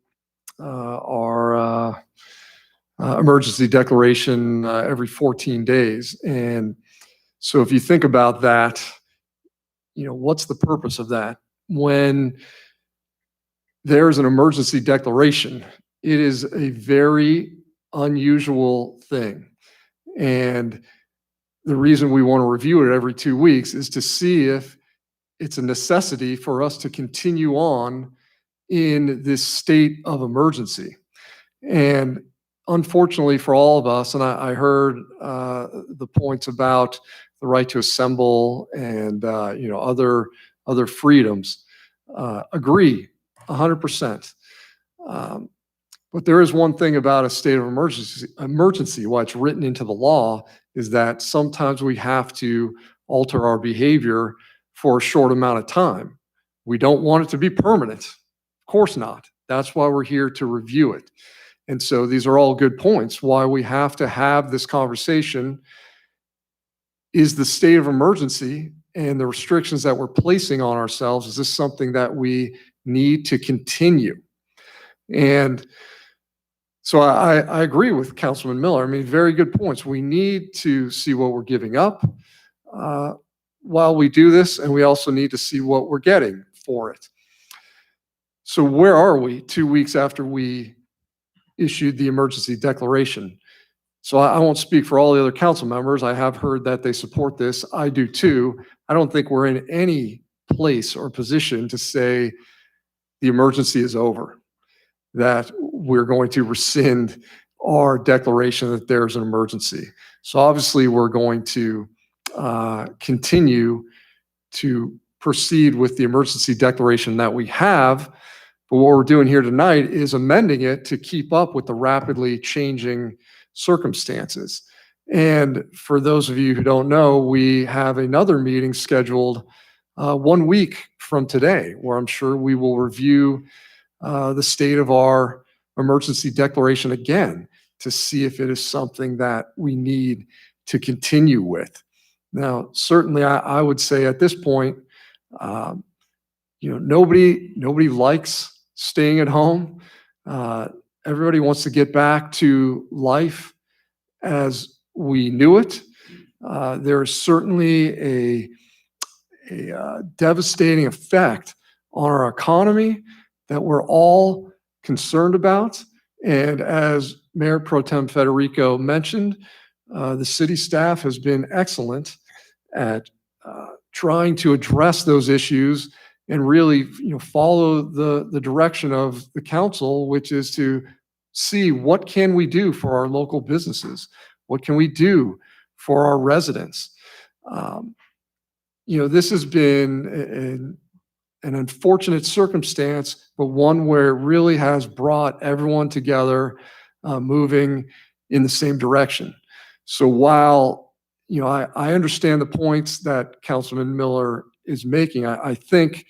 our emergency declaration every 14 days. And so if you think about that, what's the purpose of that? When there's an emergency declaration, it is a very unusual thing. And the reason we want to review it every 2 weeks is to see if it's a necessity for us to continue on in this state of emergency. And unfortunately for all of us, and I heard the points about the right to assemble and other freedoms, agree 100%. But there is one thing about a state of emergency, why it's written into the law, is that sometimes we have to alter our behavior for a short amount of time. We don't want it to be permanent. Of course not. That's why we're here to review it. And so these are all good points why we have to have this conversation. Is the state of emergency and the restrictions that we're placing on ourselves, is this something that we need to continue? And so I agree with Councilman Miller. I mean, very good points. We need to see what we're giving up while we do this, and we also need to see what we're getting for it. So where are we 2 weeks after we issued the emergency declaration? So I won't speak for all the other council members. I have heard that they support this. I do too. I don't think we're in any place or position to say the emergency is over, that we're going to rescind our declaration that there's an emergency. So obviously we're going to continue to proceed with the emergency declaration that we have. But what we're doing here tonight is amending it to keep up with the rapidly changing circumstances. And for those of you who don't know, we have another meeting scheduled 1 week from today, where I'm sure we will review the state of our emergency declaration again to see if it is something that we need to continue with. Now, certainly I would say at this point, nobody likes staying at home. Everybody wants to get back to life as we knew it. There is certainly a devastating effect on our economy that we're all concerned about. And as Mayor Pro Tem Federico mentioned, the city staff has been excellent at trying to address those issues and really, follow the direction of the council, which is to see what can we do for our local businesses? What can we do for our residents? This has been an unfortunate circumstance, but one where it really has brought everyone together, moving in the same direction. So while, I understand the points that Councilman Miller is making, I think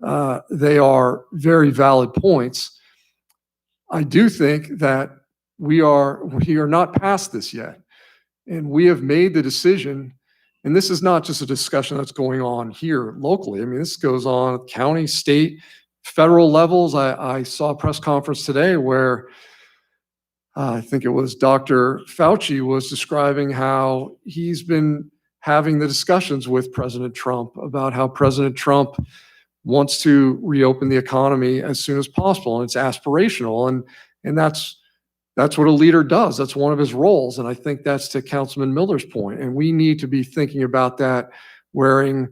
they are very valid points. I do think that we are not past this yet. And we have made the decision, and this is not just a discussion that's going on here locally. I mean, this goes on at county, state, federal levels. I saw a press conference today where I think it was Dr. Fauci was describing how he's been having the discussions with President Trump about how President Trump wants to reopen the economy as soon as possible. And it's aspirational. And that's what a leader does. That's one of his roles. And I think that's to Councilman Miller's point. And we need to be thinking about that, wearing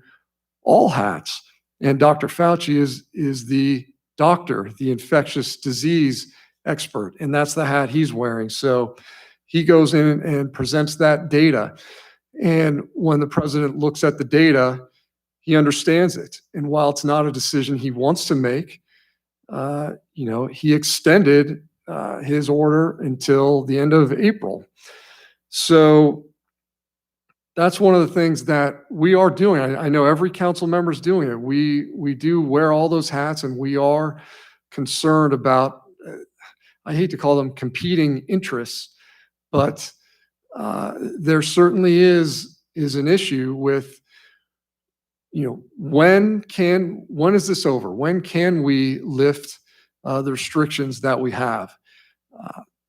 all hats. And Dr. Fauci is the doctor, the infectious disease expert, and that's the hat he's wearing. So he goes in and presents that data. And when the president looks at the data, he understands it. And while it's not a decision he wants to make, he extended his order until the end of April. So that's one of the things that we are doing. I know every council member is doing it. We do wear all those hats, and we are concerned about, I hate to call them competing interests, but there certainly is an issue with, when is this over? When can we lift the restrictions that we have?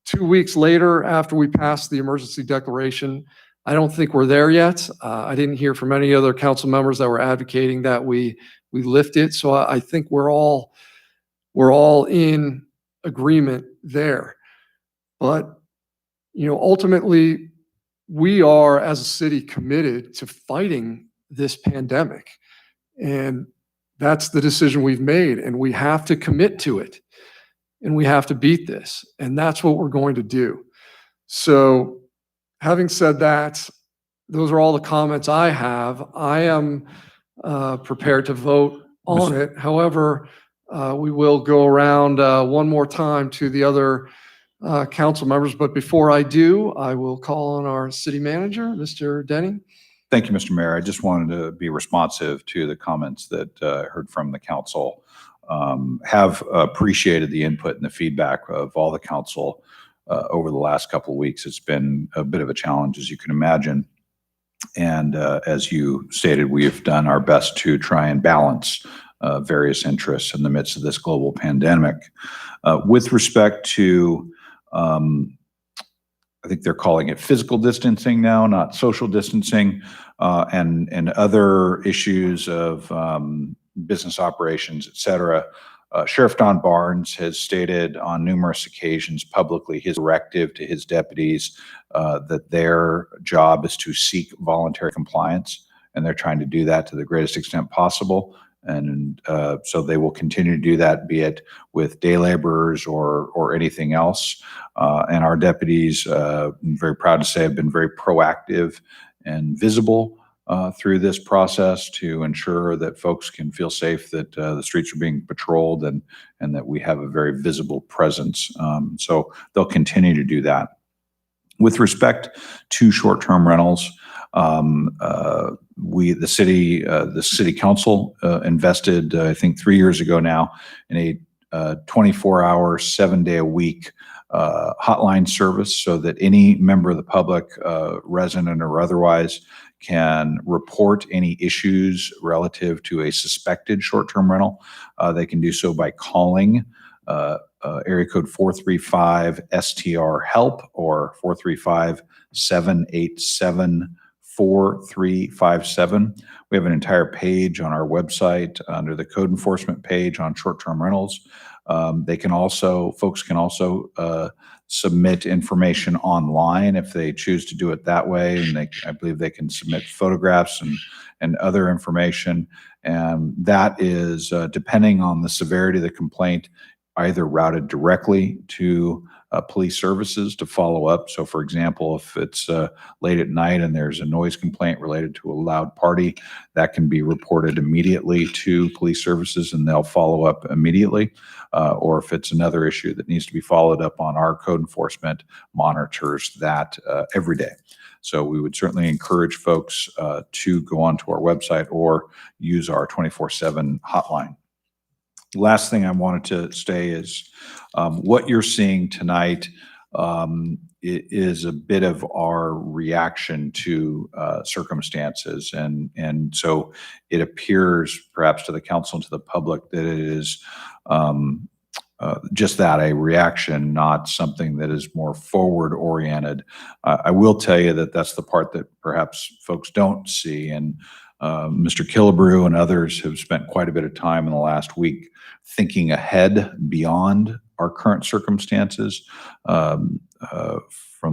2 weeks later, after we passed the emergency declaration, I don't think we're there yet. I didn't hear from any other council members that were advocating that we lift it. So I think we're all in agreement there. But, ultimately, we are, as a city, committed to fighting this pandemic. And that's the decision we've made, and we have to commit to it. And we have to beat this. And that's what we're going to do. So having said that, those are all the comments I have. I am prepared to vote on it. However, we will go around one more time to the other council members. But before I do, I will call on our city manager, Mr. Denny. Thank you, Mr. Mayor. I just wanted to be responsive to the comments that I heard from the council. Have appreciated the input and the feedback of all the council over the last couple of weeks. It's been a bit of a challenge, as you can imagine. And as you stated, we have done our best to try and balance various interests in the midst of this global pandemic. With respect to, I think they're calling it physical distancing now, not social distancing, and other issues of business operations, et cetera. Sheriff Don Barnes has stated on numerous occasions publicly his directive to his deputies that their job is to seek voluntary compliance, and they're trying to do that to the greatest extent possible. And so they will continue to do that, be it with day laborers or anything else. And our deputies, I'm very proud to say, have been very proactive and visible through this process to ensure that folks can feel safe, that the streets are being patrolled, and that we have a very visible presence. So they'll continue to do that. With respect to short-term rentals, the city council invested, I think 3 years ago now, in a 24-hour, 7-day-a-week hotline service so that any member of the public, resident or otherwise, can reportมี issues relative to a suspected short-term rental. They can do so by calling area code 435-STR-HELP or 435-787-4357. We have an entire page on our website under the code enforcement page on short-term rentals Folks can also submit information online if they choose to do it that way. And I believe they can submit photographs and other information. And that is, depending on the severity of the complaint, either routed directly to police services to follow up. So for example, if it's late at night and there's a noise complaint related to a loud party, that can be reported immediately to police services and they'll follow up immediately. Or if it's another issue that needs to be followed up on, our code enforcement monitors that every day. So we would certainly encourage folks to go onto our website or use our 24/7 hotline. Last thing I wanted to say is what you're seeing tonight is a bit of our reaction to circumstances. And so it appears perhaps to the council and to the public that it is just that, a reaction, not something that is more forward oriented. I will tell you that that's the part that perhaps folks don't see. And Mr. Killebrew and others have spent quite a bit of time in the last week thinking ahead beyond our current circumstances, from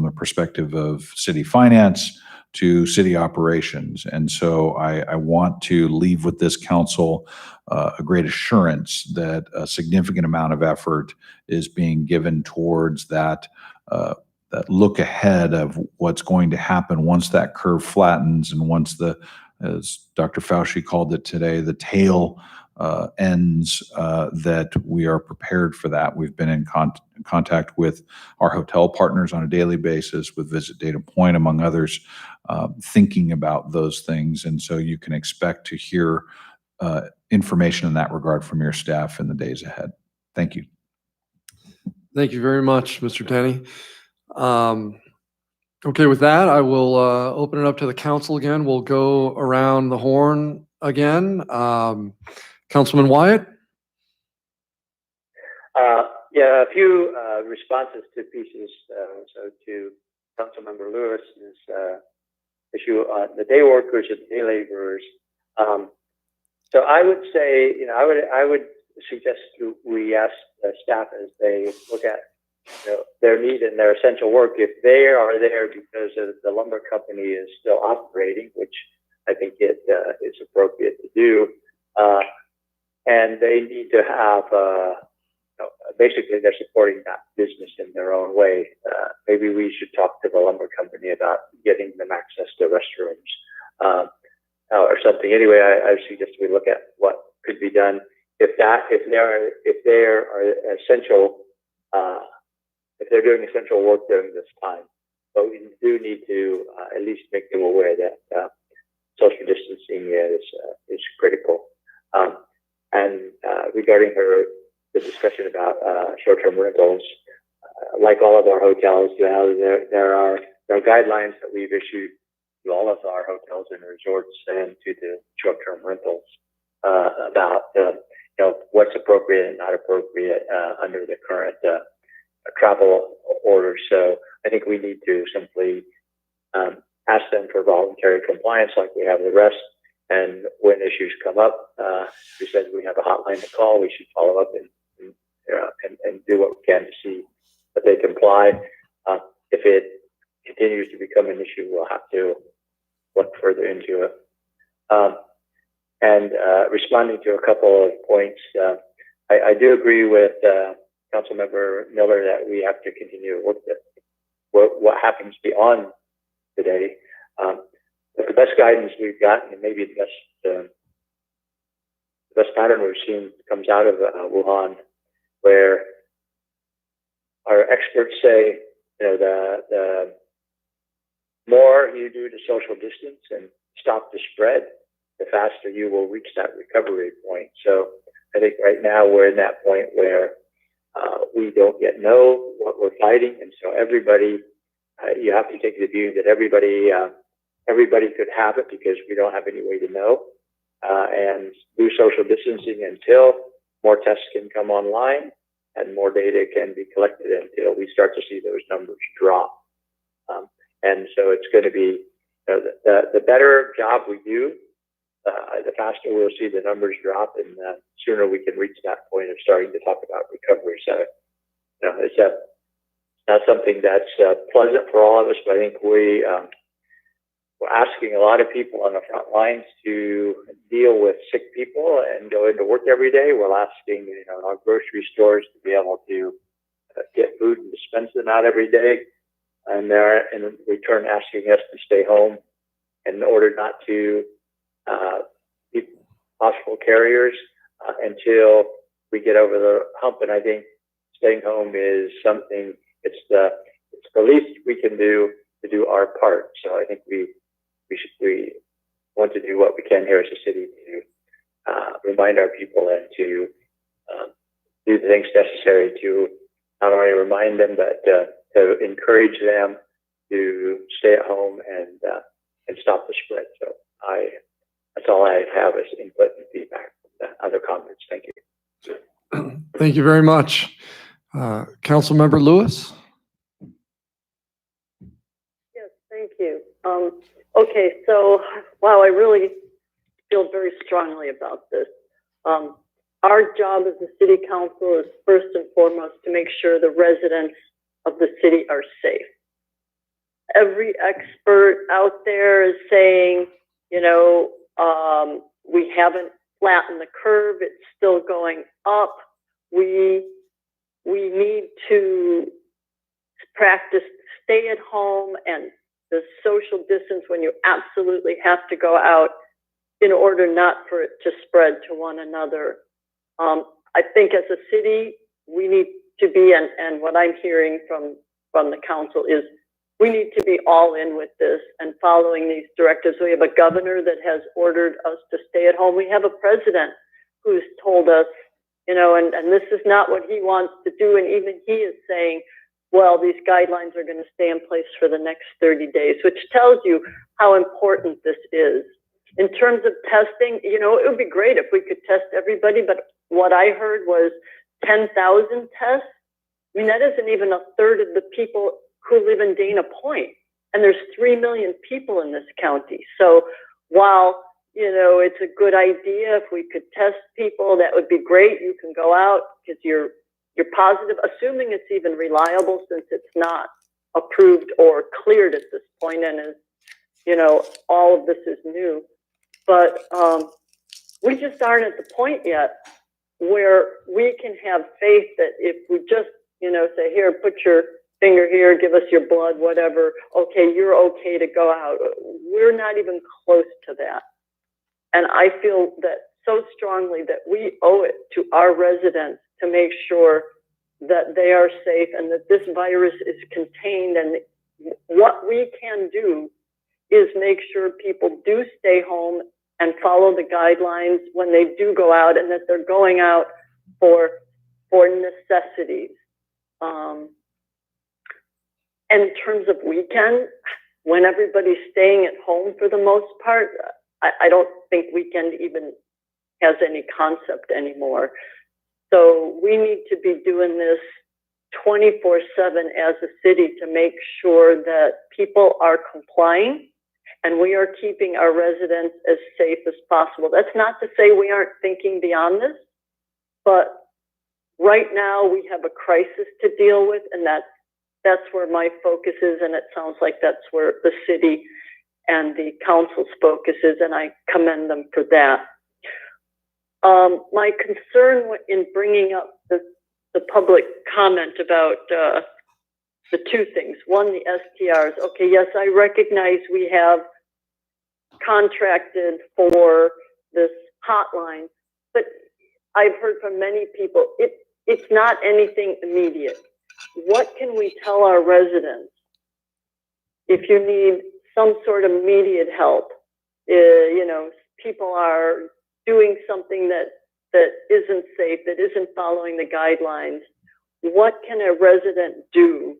the perspective of city finance to city operations. And so I want to leave with this council a great assurance that a significant amount of effort is being given towards that look ahead of what's going to happen once that curve flattens and once as Dr. Fauci called it today, the tail ends, that we are prepared for that. We've been in contact with our hotel partners on a daily basis, with Visit Dana Point, among others, thinking about those things. And so you can expect to hear information in that regard from your staff in the days ahead. Thank you. Thank you very much, Mr. Tenney. Okay, with that, I will open it up to the council again. We'll go around the horn again. Councilman Wyatt? Yeah, a few responses to pieces. So to Councilmember Lewis's issue on the day workers and day laborers. So I would say, I would suggest we ask the staff as they look at their need and their essential work, if they are there because of the lumber company is still operating, which I think it is appropriate to do, and they need to have, basically they're supporting that business in their own way. Maybe we should talk to the lumber company about getting them access to restrooms or something. Anyway, I suggest we look at what could be done if they are essential. If they're doing essential work during this time, but we do need to at least make them aware that social distancing is critical. And regarding the discussion about short-term rentals, like all of our hotels, there are guidelines that we've issued to all of our hotels and resorts and to the short-term rentals about what's appropriate and not appropriate under the current travel orders. So I think we need to simply ask them for voluntary compliance like we have the rest. And when issues come up, we said we have a hotline to call. We should follow up and do what we can to see that they comply. If it continues to become an issue, we'll have to look further into it. And responding to a couple of points, I do agree with Councilmember Miller that we have to continue to look at what happens beyond today. But the best guidance we've gotten, and maybe the best pattern we've seen, comes out of Wuhan, where our experts say, the more you do to social distance and stop the spread, the faster you will reach that recovery point. So I think right now we're in that point where we don't yet know what we're fighting, and so everybody, you have to take the view that everybody could have it because we don't have any way to know, and do social distancing until more tests can come online and more data can be collected until we start to see those numbers drop. And so it's going to be the better job we do, the faster we'll see the numbers drop and sooner we can reach that point of starting to talk about recovery. So, it's not something that's pleasant for all of us, but I think we're asking a lot of people on the front lines to deal with sick people and go into work every day. We're asking, our grocery stores to be able to get food and dispense them out every day. And they're in return asking us to stay home in order not to be possible carriers until we get over the hump. And I think staying home is something, it's the least we can do to do our part. So I think we want to do what we can here as a city to remind our people and to do the things necessary to not only remind them, but to encourage them to stay at home and stop the spread. So that's all I have as input and feedback. Other comments? Thank you. Thank you very much. Councilmember Lewis? Yes, thank you. Okay, so, wow, I really feel very strongly about this. Our job as the city council is first and foremost to make sure the residents of the city are safe. Every expert out there is saying, we haven't flattened the curve, it's still going up. We need to practice stay at home and the social distance when you absolutely have to go out in order not for it to spread to one another. I think as a city, we need to be, and what I'm hearing from the council is we need to be all in with this and following these directives. We have a governor that has ordered us to stay at home. We have a president who's told us, and this is not what he wants to do. And even he is saying, well, these guidelines are going to stay in place for the next 30 days, which tells you how important this is. In terms of testing, it would be great if we could test everybody, but what I heard was 10,000 tests. I mean, that isn't even a third of the people who live in Dana Point, and there's 3 million people in this county. So while, it's a good idea if we could test people, that would be great. You can go out because you're positive, assuming it's even reliable since it's not approved or cleared at this point and is, all of this is new. But we just aren't at the point yet where we can have faith that if we just, say, here, put your finger here, give us your blood, whatever, okay, you're okay to go out. We're not even close to that. And I feel that so strongly that we owe it to our residents to make sure that they are safe and that this virus is contained. And what we can do is make sure people do stay home and follow the guidelines when they do go out, and that they're going out for necessities. And in terms of weekend, when everybody's staying at home for the most part, I don't think weekend even has any concept anymore. So we need to be doing this 24/7 as a city to make sure that people are complying and we are keeping our residents as safe as possible. That's not to say we aren't thinking beyond this, but right now we have a crisis to deal with, and that's where my focus is, and it sounds like that's where the city and the council's focus is, and I commend them for that. My concern in bringing up the public comment about the two things. One, the STRs. Okay, yes, I recognize we have contracted for this hotline, but I've heard from many people, it's not anything immediate. What can we tell our residents if you need some sort of immediate help? People are doing something that isn't safe, that isn't following the guidelines. What can a resident do?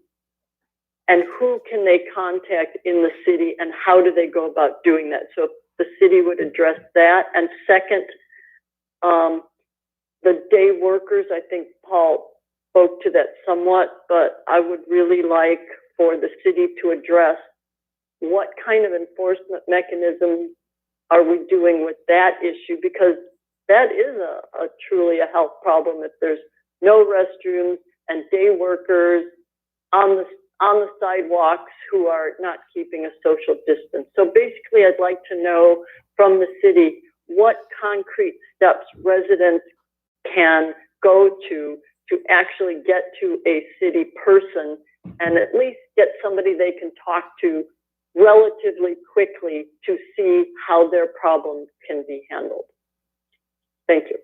And who can they contact in the city, and how do they go about doing that? So if the city would address that. And second, the day workers, I think Paul spoke to that somewhat, but I would really like for the city to address what kind of enforcement mechanism are we doing with that issue, because that is a truly a health problem if there's no restrooms and day workers on the sidewalks who are not keeping a social distance. So basically, I'd like to know from the city what concrete steps residents can go to actually get to a city person and at least get somebody they can talk to relatively quickly to see how their problems can be handled. Thank you.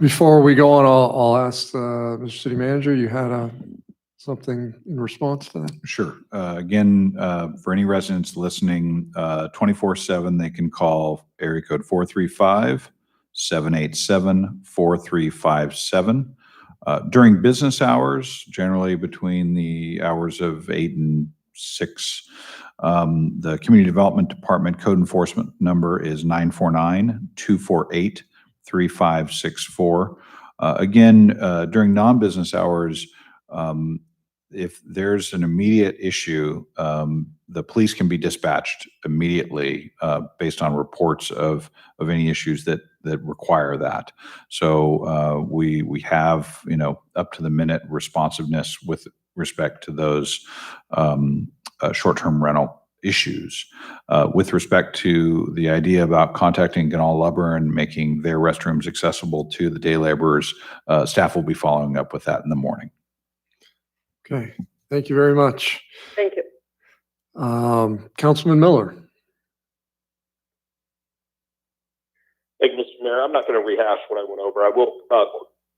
Before we go on, I'll ask Mr. City Manager, you had something in response to that? Sure. Again, for any residents listening, 24/7, they can call area code 435-787-4357. During business hours, generally between the hours of 8 and 6, the Community Development Department code enforcement number is 949-248-3564. Again, during non-business hours, if there's an immediate issue, the police can be dispatched immediately based on reports of any issues that require that. So we have, up to the minute responsiveness with respect to those short-term rental issues. With respect to the idea about contacting Ganal Lubber and making their restrooms accessible to the day laborers, staff will be following up with that in the morning. Okay, thank you very much. Thank you. Councilman Miller. Thank you, Mr. Mayor. I'm not going to rehash what I went over. I will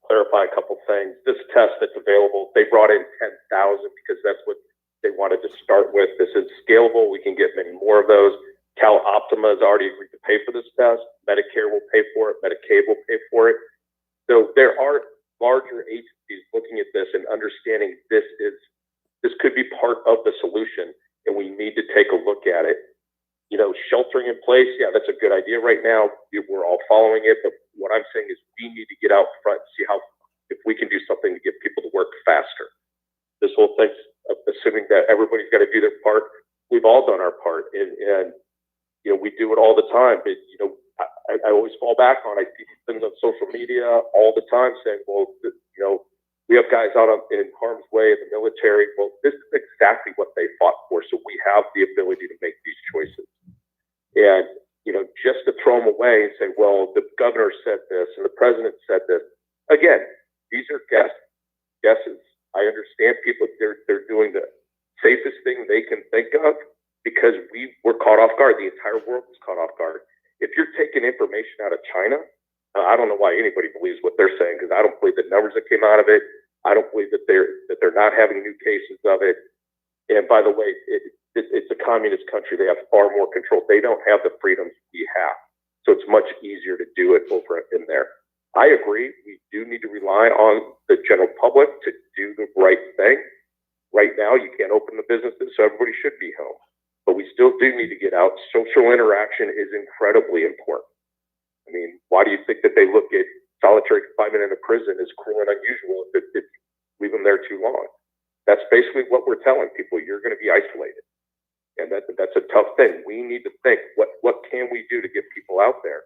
clarify a couple things. This test that's available, they brought in 10,000 because that's what they wanted to start with. This is scalable. We can get many more of those. Cal Optima has already agreed to pay for this test. Medicare will pay for it. Medicaid will pay for it. So there are larger agencies looking at this and understanding this could be part of the solution, and we need to take a look at it. Sheltering in place, yeah, that's a good idea right now. We're all following it, but what I'm saying is we need to get out front and see if we can do something to get people to work faster. This whole thing, assuming that everybody's got to do their part, we've all done our part, and we do it all the time. But I always fall back on. I see these things on social media all the time saying, well, we have guys out in harm's way in the military. Well, this is exactly what they fought for. So we have the ability to make these choices. And, just to throw them away and say, well, the governor said this and the president said this. Again, these are guesses. I understand people, they're doing the safest thing they can think of because we were caught off guard. The entire world was caught off guard. If you're taking information out of China, I don't know why anybody believes what they're saying because I don't believe the numbers that came out of it. I don't believe that they're not having new cases of it. And by the way, it's a communist country. They have far more control. They don't have the freedoms we have. So it's much easier to do it over in there. I agree. We do need to rely on the general public to do the right thing. Right now, you can't open the businesses, so everybody should be home. But we still do need to get out. Social interaction is incredibly important. I mean, why do you think that they look at solitary confinement in a prison as cruel and unusual if you leave them there too long? That's basically what we're telling people. You're going to be isolated. And that's a tough thing. We need to think, what can we do to get people out there?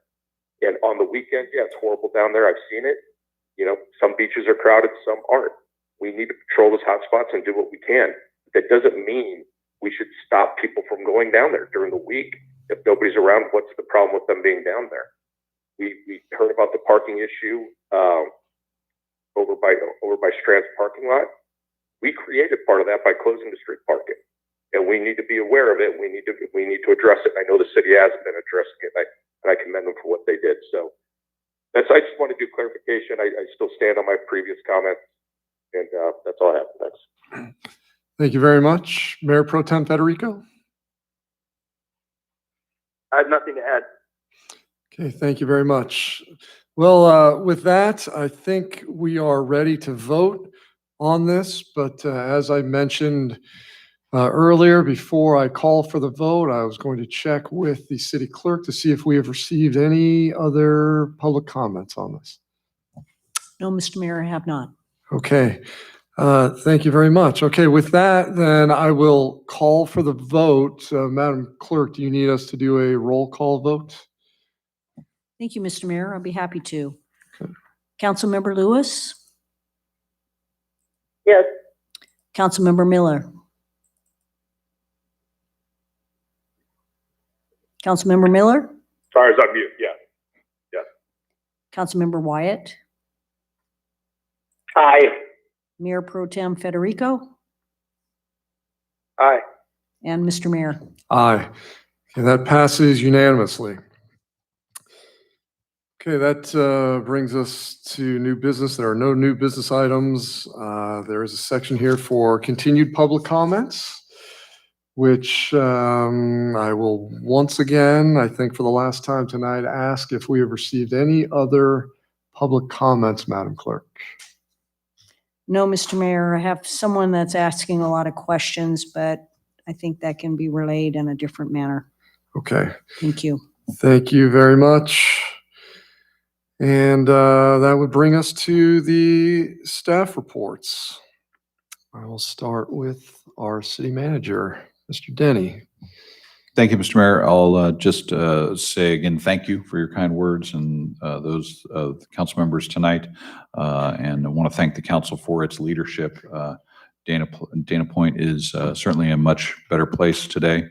And on the weekends, yeah, it's horrible down there. I've seen it. Some beaches are crowded, some aren't. We need to patrol those hotspots and do what we can. That doesn't mean we should stop people from going down there during the week. If nobody's around, what's the problem with them being down there? We heard about the parking issue over by Strand's parking lot. We created part of that by closing the street parking. And we need to be aware of it. We need to address it. I know the city has been addressing it, and I commend them for what they did. So I just want to do clarification. I still stand on my previous comments, and that's all I have. Thanks. Thank you very much. Mayor Pro Tem Federico. I have nothing to add. Okay, thank you very much. Well, with that, I think we are ready to vote on this, but as I mentioned earlier, before I call for the vote, I was going to check with the city clerk to see if we have received any other public comments on this. No, Mr. Mayor, I have not. Okay. Thank you very much. Okay, with that, then I will call for the vote. Madam Clerk, do you need us to do a roll call vote? Thank you, Mr. Mayor. I'll be happy to. Okay. Councilmember Lewis, Yes, Councilmember Miller, Councilmember Miller, Sorry, I was on mute, yeah. Councilmember Wyatt, Aye. Mayor Pro Tem Federico, Aye. and Mr. Mayor. Aye. Okay, that passes unanimously. Okay, that brings us to new business. There are no new business items. There is a section here for continued public comments, which I will once again, I think for the last time tonight, ask if we have received any other public comments, Madam Clerk. No, Mr. Mayor, I have someone that's asking a lot of questions, but I think that can be relayed in a different manner. Okay, Thank you. thank you very much. And that would bring us to the staff reports. I will start with our city manager, Mr. Denny. Thank you, Mr. Mayor. I'll just say again, thank you for your kind words and those of the council members tonight. And I want to thank the council for its leadership. Dana Point is certainly a much better place today.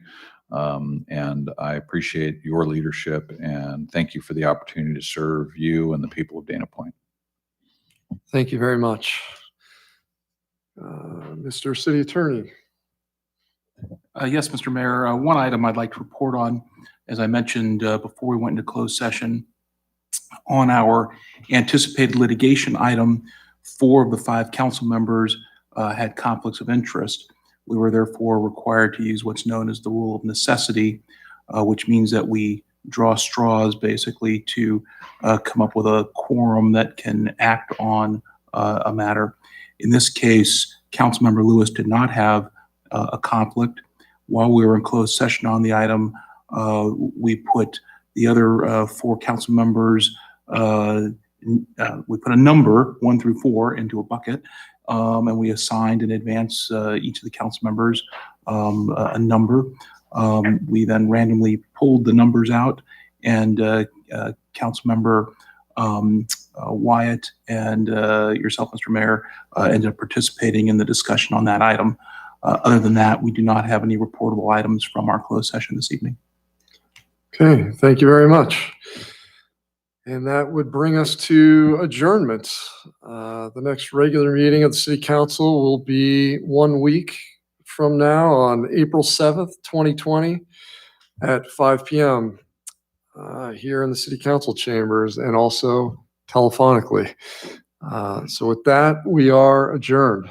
And I appreciate your leadership and thank you for the opportunity to serve you and the people of Dana Point. Thank you very much. Mr. City Attorney. Yes, Mr. Mayor, one item I'd like to report on, as I mentioned before we went into closed session, on our anticipated litigation item, 4 of the 5 council members had conflicts of interest. We were therefore required to use what's known as the rule of necessity, which means that we draw straws basically to come up with a quorum that can act on a matter. In this case, Councilmember Lewis did not have a conflict. While we were in closed session on the item, we put the other 4 council members, we put a number 1 through 4 into a bucket, and we assigned in advance each of the council members a number. We then randomly pulled the numbers out, and Councilmember Wyatt and yourself, Mr. Mayor, ended up participating in the discussion on that item. Other than that, we do not have any reportable items from our closed session this evening. Okay, thank you very much. And that would bring us to adjournment. The next regular meeting of the City Council will be 1 week from now on April 7th, 2020 at 5 p.m. Here in the City Council chambers and also telephonically. So with that, we are adjourned.